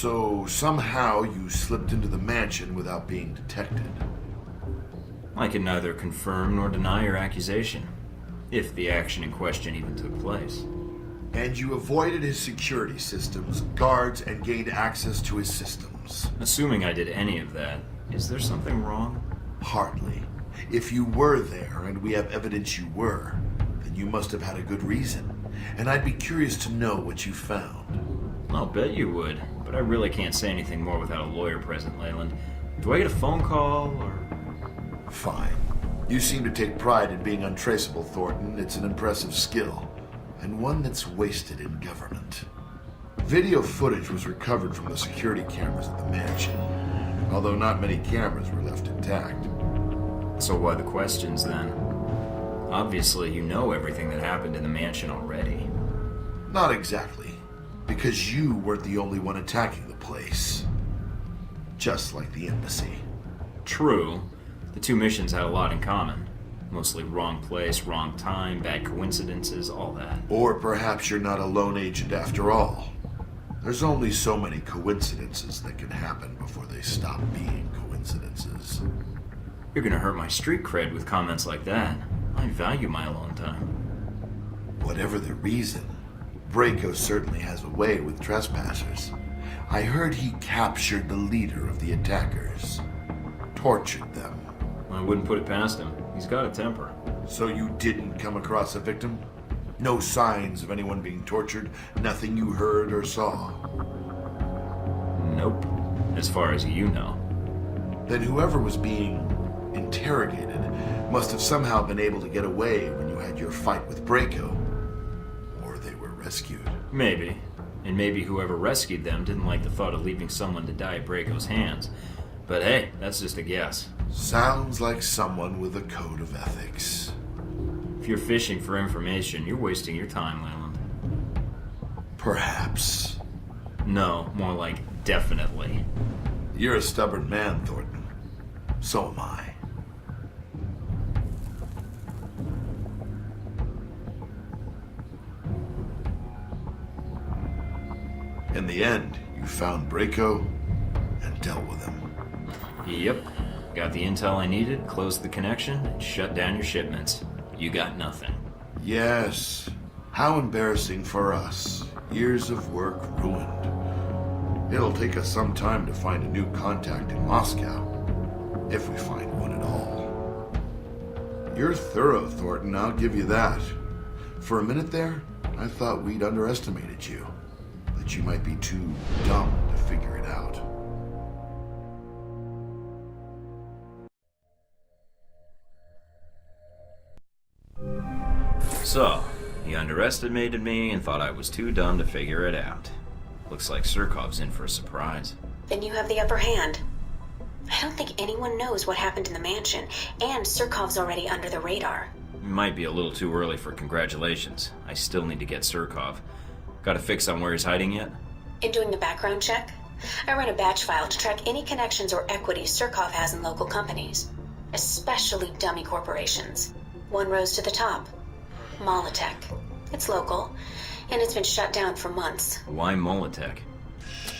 So somehow you slipped into the mansion without being detected. I can neither confirm nor deny your accusation, if the action in question even took place. And you avoided his security systems, guards, and gained access to his systems. Assuming I did any of that, is there something wrong? Hardly. If you were there, and we have evidence you were, then you must have had a good reason. And I'd be curious to know what you found. I'll bet you would, but I really can't say anything more without a lawyer present, Leyland. Do I get a phone call, or...? Fine. You seem to take pride in being untraceable, Thornton. It's an impressive skill, and one that's wasted in government. Video footage was recovered from the security cameras at the mansion, although not many cameras were left intact. So why the questions, then? Obviously, you know everything that happened in the mansion already. Not exactly, because you weren't the only one attacking the place. Just like the embassy. True. The two missions had a lot in common. Mostly wrong place, wrong time, bad coincidences, all that. Or perhaps you're not a lone agent after all. There's only so many coincidences that can happen before they stop being coincidences. You're gonna hurt my street cred with comments like that. I value my alone time. Whatever the reason, Braco certainly has a way with trespassers. I heard he captured the leader of the attackers. Tortured them. I wouldn't put it past him. He's got a temper. So you didn't come across a victim? No signs of anyone being tortured? Nothing you heard or saw? Nope. As far as you know. Then whoever was being interrogated must have somehow been able to get away when you had your fight with Braco. Or they were rescued. Maybe. And maybe whoever rescued them didn't like the thought of leaving someone to die at Braco's hands. But hey, that's just a guess. Sounds like someone with a code of ethics. If you're fishing for information, you're wasting your time, Leyland. Perhaps. No, more like definitely. You're a stubborn man, Thornton. So am I. In the end, you found Braco and dealt with him. Yep. Got the intel I needed, closed the connection, and shut down your shipments. You got nothing. Yes. How embarrassing for us. Years of work ruined. It'll take us some time to find a new contact in Moscow. If we find one at all. You're thorough, Thornton, I'll give you that. For a minute there, I thought we'd underestimated you. That you might be too dumb to figure it out. So, he underestimated me and thought I was too dumb to figure it out. Looks like Surkov's in for a surprise. Then you have the upper hand. I don't think anyone knows what happened in the mansion, and Surkov's already under the radar. Might be a little too early for congratulations. I still need to get Surkov. Got a fix on where he's hiding yet? In doing the background check, I run a batch file to track any connections or equities Surkov has in local companies, especially dummy corporations. One rose to the top. Molotech. It's local, and it's been shut down for months. Why Molotech?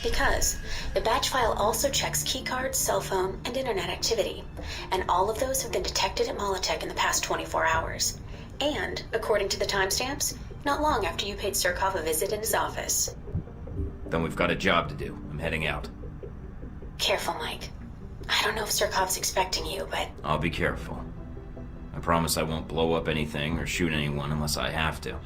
Because the batch file also checks keycards, cell phone, and internet activity, and all of those have been detected at Molotech in the past 24 hours. And, according to the timestamps, not long after you paid Surkov a visit in his office. Then we've got a job to do. I'm heading out. Careful, Mike. I don't know if Surkov's expecting you, but... I'll be careful. I promise I won't blow up anything or shoot anyone unless I have to.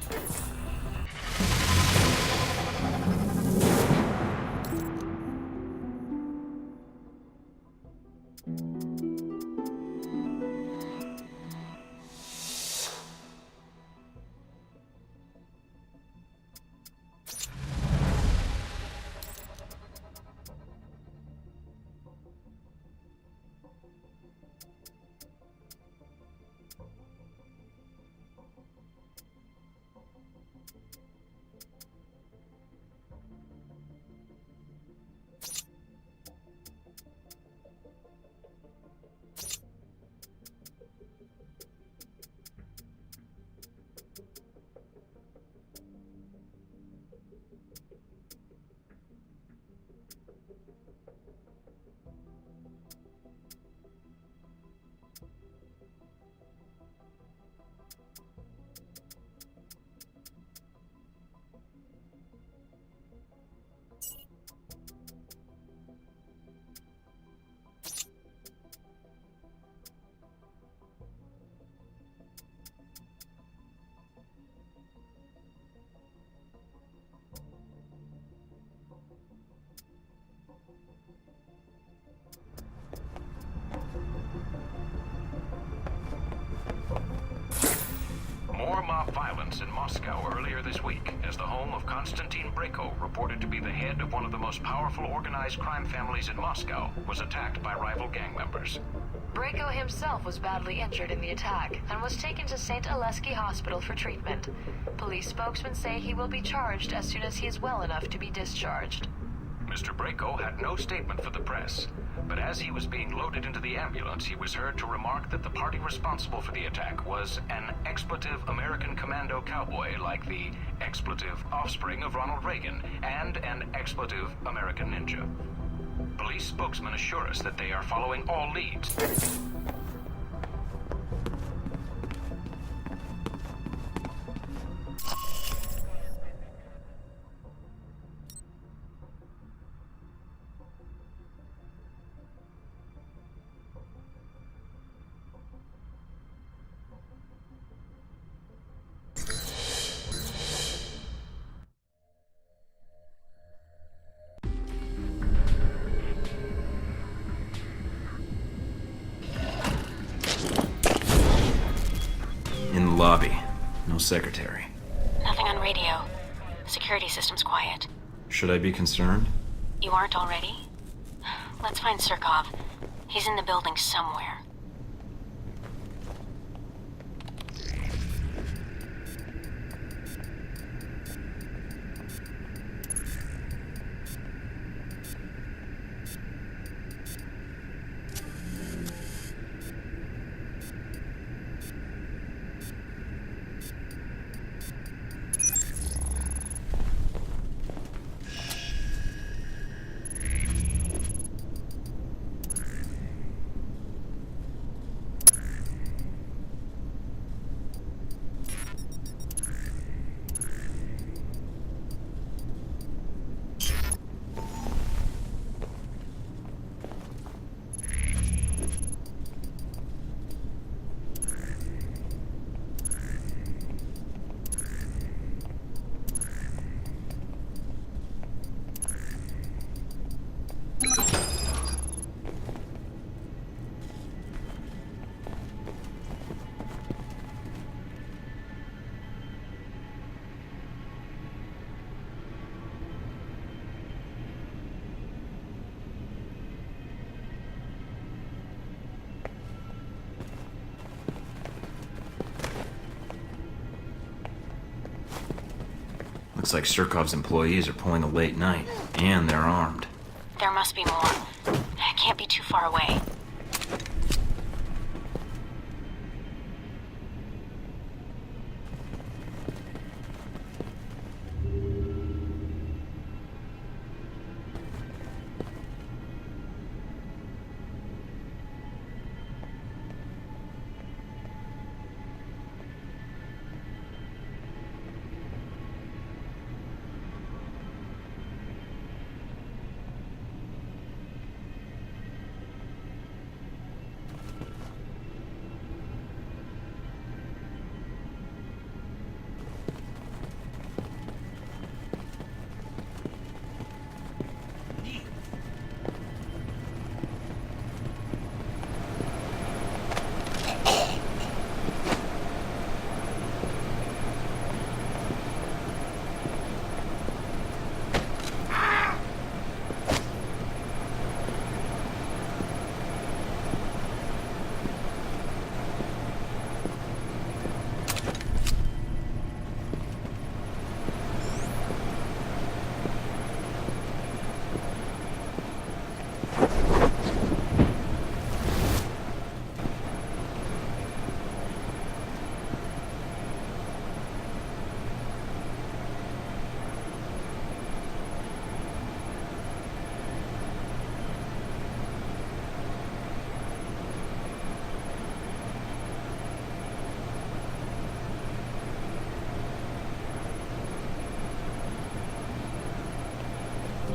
this week as the home of Konstantin Brayko, reported to be the head of one of the most powerful organized crime families in Moscow, was attacked by rival gang members. Brayko himself was badly injured in the attack and was taken to St. Alesky Hospital for treatment. Police spokesmen say he will be charged as soon as he is well enough to be discharged. Mr. Brayko had no statement for the press, but as he was being loaded into the ambulance, he was heard to remark that the party responsible for the attack was an expletive American commando cowboy like the expletive offspring of Ronald Reagan and an expletive American ninja. Police spokesmen assure us that they are following all leads. In the lobby. No secretary. Nothing on radio. Security system's quiet. Should I be concerned? You aren't already? Let's find Surkov. He's in the building somewhere. Looks like Surkov's employees are pulling a late night, and they're armed. There must be more. I can't be too far away.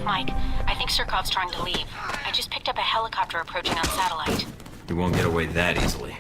Mike, I think Surkov's trying to leave. I just picked up a helicopter approaching on satellite. You won't get away that easily.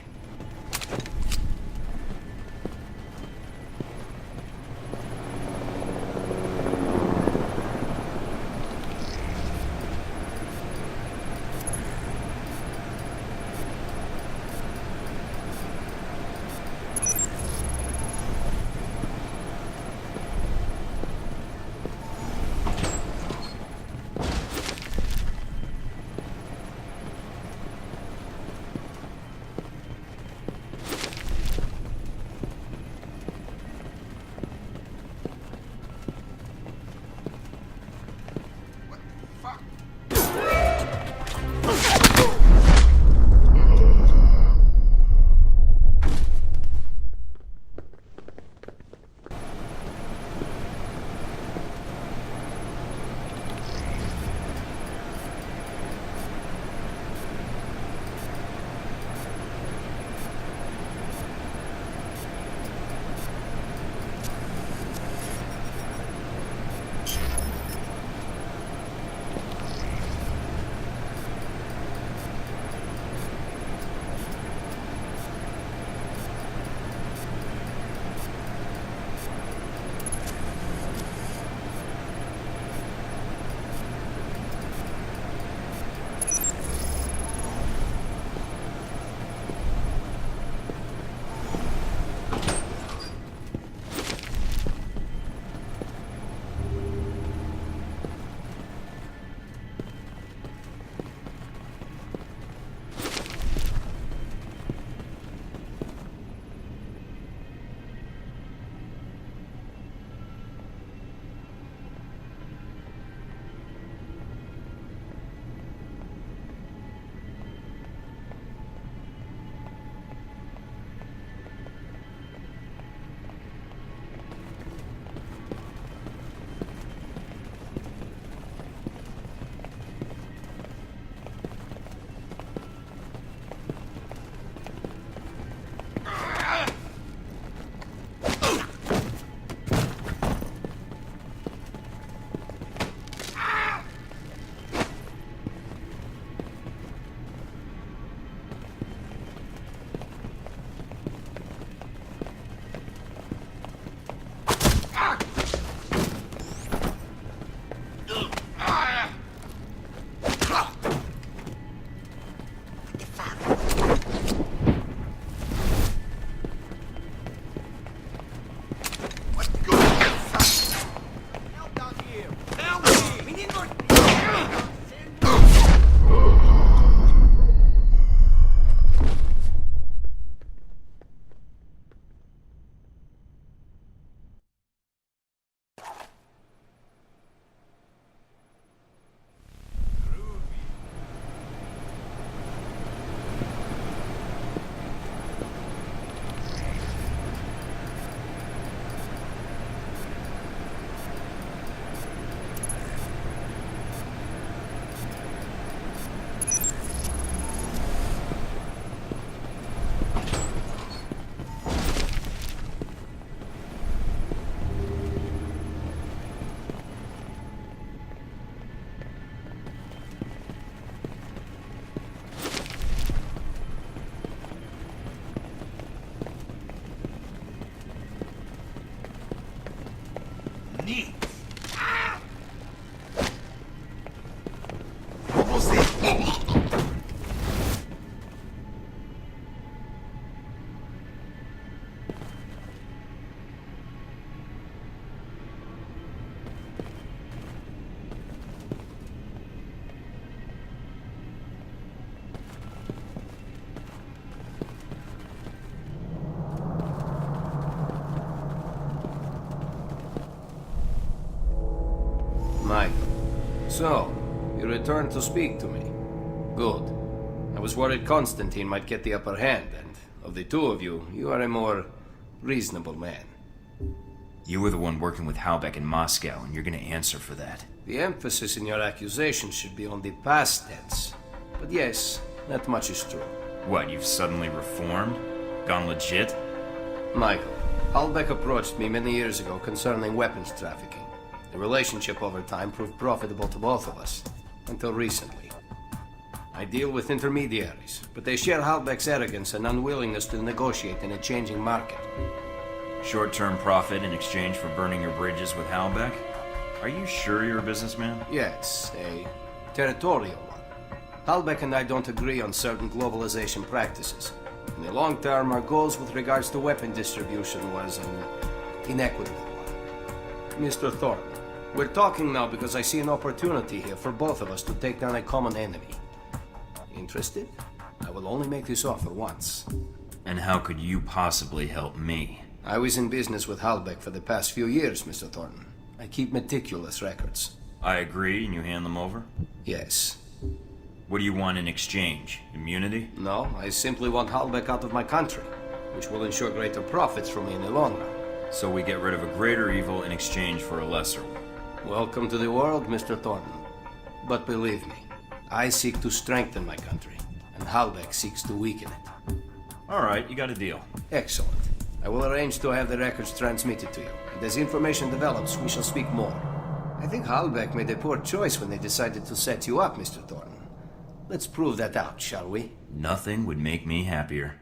knee. Almost there. Mike, so, you returned to speak to me. Good. I was worried Constantine might get the upper hand, and of the two of you, you are a more reasonable man. You were the one working with Halbeck in Moscow, and you're gonna answer for that. The emphasis in your accusation should be on the past tense. But yes, that much is true. What, you've suddenly reformed? Gone legit? Michael, Halbeck approached me many years ago concerning weapons trafficking. The relationship over time proved profitable to both of us, until recently. I deal with intermediaries, but they share Halbeck's arrogance and unwillingness to negotiate in a changing market. Short-term profit in exchange for burning your bridges with Halbeck? Are you sure you're a businessman? Yes, a territorial one. Halbeck and I don't agree on certain globalization practices. In the long term, our goals with regards to weapon distribution was an inequitable one. Mr. Thornton, we're talking now because I see an opportunity here for both of us to take down a common enemy. Interested? I will only make this offer once. And how could you possibly help me? I was in business with Halbeck for the past few years, Mr. Thornton. I keep meticulous records. I agree, and you hand them over? Yes. What do you want in exchange? Immunity? No, I simply want Halbeck out of my country, which will ensure greater profits for me in the long run. So we get rid of a greater evil in exchange for a lesser one. Welcome to the world, Mr. Thornton. But believe me, I seek to strengthen my country, and Halbeck seeks to weaken it. All right, you got a deal. Excellent. I will arrange to have the records transmitted to you, and as information develops, we shall speak more. I think Halbeck made a poor choice when they decided to set you up, Mr. Thornton. Let's prove that out, shall we? Nothing would make me happier.